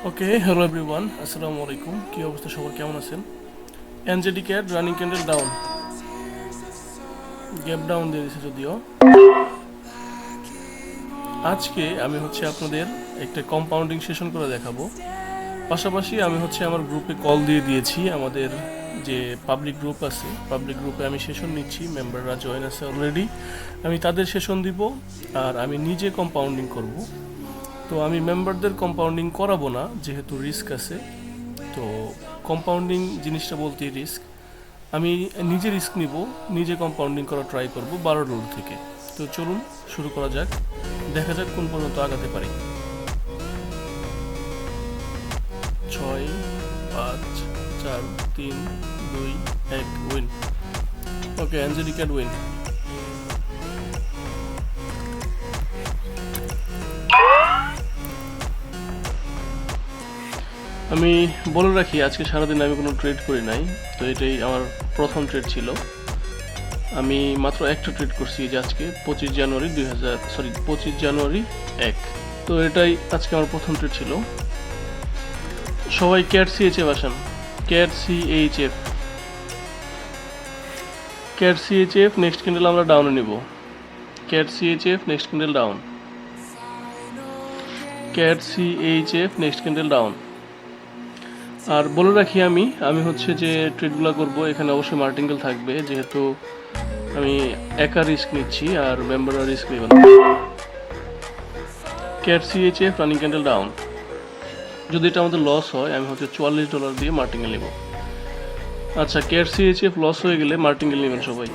ওকে, hello everyone, আসসালামু আলাইকুম। কি অবস্থা সবার, কেমন আছেন? NZD cat running candle down, gap down দিয়ে দিয়েছে যদিও। আজকে আমি আপনাদের একটা কম্পাউন্ডিং সেশন করে দেখাবো। পাশাপাশি আমি আমার গ্রুপে কল দিয়ে দিয়েছি। আমাদের যে পাবলিক গ্রুপ আছে, পাবলিক গ্রুপে আমি সেশন নিচ্ছি, মেম্বাররা জয়েন আছে অলরেডি। আমি তাদের সেশন দিব আর আমি নিজে কম্পাউন্ডিং করব। তো আমি মেম্বারদের কম্পাউন্ডিং করাবো না, যেহেতু রিস্ক আছে। তো কম্পাউন্ডিং জিনিসটা বলতেই রিস্ক। আমি নিজে রিস্ক নিব, নিজে কম্পাউন্ডিং করা ট্রাই করব 12 ডলার থেকে। তো চলুন শুরু করা যাক, দেখা যাক কোন পর্যন্ত আগাতে পারি। 6, 5, 4, 3, 2, 1, উইন। ওকে, অ্যাঞ্জেলিক ক্যাট উইন। আমি বলে রাখি, আজকে সারাদিন আমি কোনো ট্রেড করি নাই। তো এটাই আমার প্রথম ট্রেড ছিল। আমি মাত্র একটা ট্রেড করছি, যে আজকে 25 জানুয়ারি 1। তো এটাই আজকে আমার প্রথম ট্রেড ছিল। সবাই ক্যাট সিএইচএফ আসেন, CAD CHF, CAD CHF. Next candle আমরা ডাউনে নিব। CAD CHF, next candle down. CAD CHF, next candle down. আর বলে রাখি, আমি যে ট্রেডগুলো করব, এখানে অবশ্যই মার্টিঙ্গেল থাকবে, যেহেতু আমি একা রিস্ক নিচ্ছি আর মেম্বাররা রিস্ক নেবেন। Cat CHF, running candle down. যদি এটা আমাদের লস হয়, আমি $44 দিয়ে মার্টিঙ্গেল নেব। আচ্ছা, ক্যাট সিএইচএফ লস হয়ে গেলে মার্টিঙ্গেল নেবেন সবাই।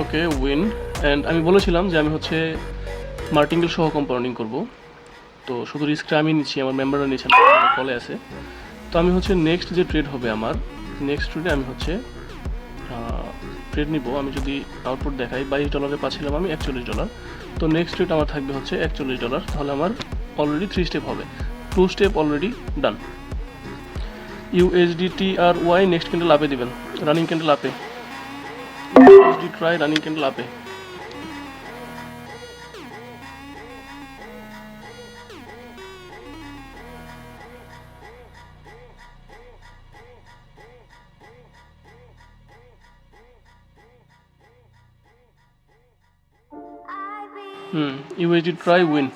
ওকে, উইন। অ্যান্ড আমি বলেছিলাম যে আমি মার্টিঙ্গেল সহ কম্পাউন্ডিং করব। তো শুধু রিস্কটা আমি নিচ্ছি, আমার মেম্বাররা নিচ্ছেন, কলে আছে। তো আমি নেক্সট যে ট্রেড হবে আমার, নেক্সট ট্রেডে আমি ট্রেড নিব। আমি যদি আউটপুট দেখাই, $22 পাচ্ছিলাম আমি, $41। তো নেক্সট ট্রেড আমার থাকবে $41। তাহলে আমার অলরেডি 3 স্টেপ হবে, 2 step already done. USDTRY next candle আপে দিবেন, রানিং ক্যান্ডেল আপে। USD ট্রাই রানিং ক্যান্ডেল আপে। USD TRY win.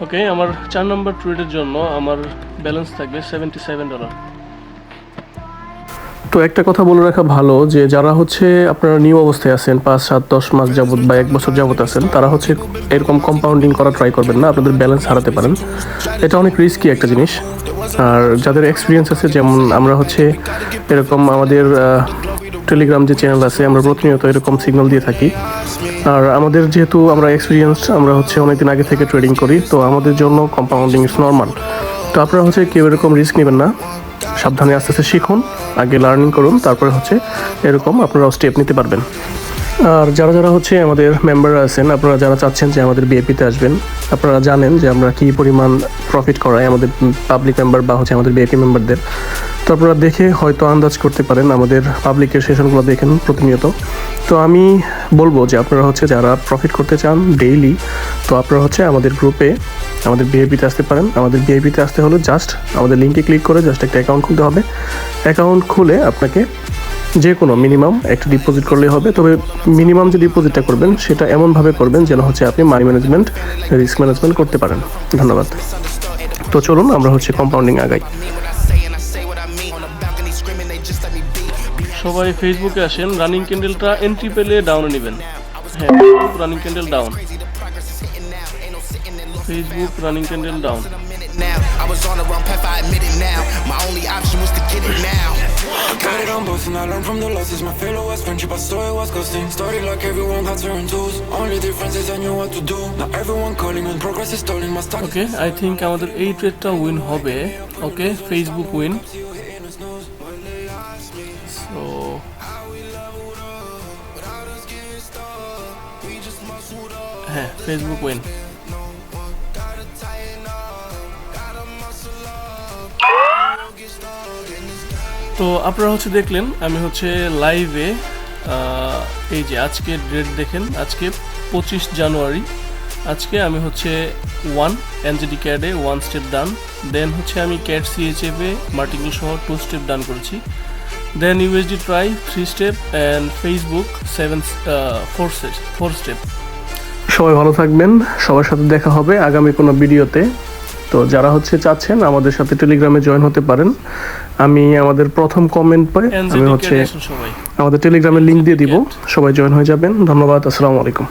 ওকে, আমার 4 নম্বর ট্রেডের জন্য আমার ব্যালেন্স থাকবে $77। তো একটা কথা বলে রাখা ভালো, যে যারা আপনারা নিউ অবস্থায় আছেন, 5, 7, 10 মাস যাবত বা 1 বছর যাবত আছেন, তারা এরকম কম্পাউন্ডিং করা ট্রাই করবেন না, আপনাদের ব্যালেন্স হারাতে পারেন। এটা অনেক রিস্কি একটা জিনিস। আর যাদের এক্সপিরিয়েন্স আছে, যেমন আমরা এরকম আমাদের টেলিগ্রাম যে চ্যানেল আছে, আমরা প্রতিনিয়ত এরকম সিগন্যাল দিয়ে থাকি। আর আমাদের যেহেতু আমরা এক্সপিরিয়েন্স, আমরা অনেকদিন আগে থেকে ট্রেডিং করি, তো আমাদের জন্য কম্পাউন্ডিং ইজ নর্মাল। তো আপনারা কেউ এরকম রিস্ক নেবেন না, সাবধানে আস্তে আস্তে শিখুন, আগে লার্নিং করুন, তারপরে এরকম আপনারাও স্টেপ নিতে পারবেন। আর যারা যারা আমাদের মেম্বাররা আছেন, আপনারা যারা চাচ্ছেন যে আমাদের বিএপিতে আসবেন, আপনারা জানেন যে আমরা কী পরিমাণ প্রফিট করাই আমাদের পাবলিক মেম্বার বা আমাদের বিএপি মেম্বারদের। তো আপনারা দেখে হয়তো আন্দাজ করতে পারেন, আমাদের পাবলিকের সেশনগুলো দেখেন প্রতিনিয়ত। তো আমি বলবো যে আপনারা যারা প্রফিট করতে চান ডেইলি, তো আপনারা আমাদের গ্রুপে আমাদের বিএপিতে আসতে পারেন। আমাদের বিএপিতে আসতে হলে জাস্ট আমাদের লিঙ্কে ক্লিক করে জাস্ট একটা অ্যাকাউন্ট খুলতে হবে। অ্যাকাউন্ট খুলে আপনাকে যে কোনো মিনিমাম একটা ডিপোজিট করলেই হবে। তবে মিনিমাম যে ডিপোজিটটা করবেন, সেটা এমনভাবে করবেন যেন আপনি মানি ম্যানেজমেন্ট, রিস্ক ম্যানেজমেন্ট করতে পারেন। ধন্যবাদ। তো চলুন আমরা কম্পাউন্ডিং আগাই। সবাই ফেসবুকে আসেন, রানিং ক্যান্ডেলটা এন্ট্রি পেলে ডাউনে নেবেন। হ্যাঁ, running candle down, Facebook running candle down. I was on the wrong path, I admit it now. My only option was to get it now. Got it on both Lesson I learned from the losses, my failure was friendship, I saw it was costing. Started like everyone had certain tools, only difference is I knew what to do. Now everyone calling when progress is stalling, my stock. Okay, I think আমাদের এই ট্রেডটা win হবে। ওকে, Facebook win. So হ্যাঁ, Facebook win. তো আপনারা হচ্ছে দেখলেন আমি হচ্ছে লাইভে এই যে আজকে ডেট দেখেন, আজকে 25 জানুয়ারি। আজকে আমি হচ্ছে 1 এনজেডি ক্যাডে 1 স্টেপ ডান, দেন হচ্ছে আমি ক্যাড সিএচএফে মার্টিকেল সহ 2 স্টেপ ডান করেছি, then USD TRY 3 step and Facebook 4 step. সবাই ভালো থাকবেন, সবার সাথে দেখা হবে আগামী কোনো ভিডিওতে। তো যারা হচ্ছে চাচ্ছেন আমাদের সাথে টেলিগ্রামে জয়েন হতে পারেন, আমি আমাদের প্রথম কমেন্ট পাই আমি হচ্ছে আমাদের টেলিগ্রামের লিঙ্ক দিয়ে দিব, সবাই জয়েন হয়ে যাবেন। ধন্যবাদ, আসসালামু আলাইকুম।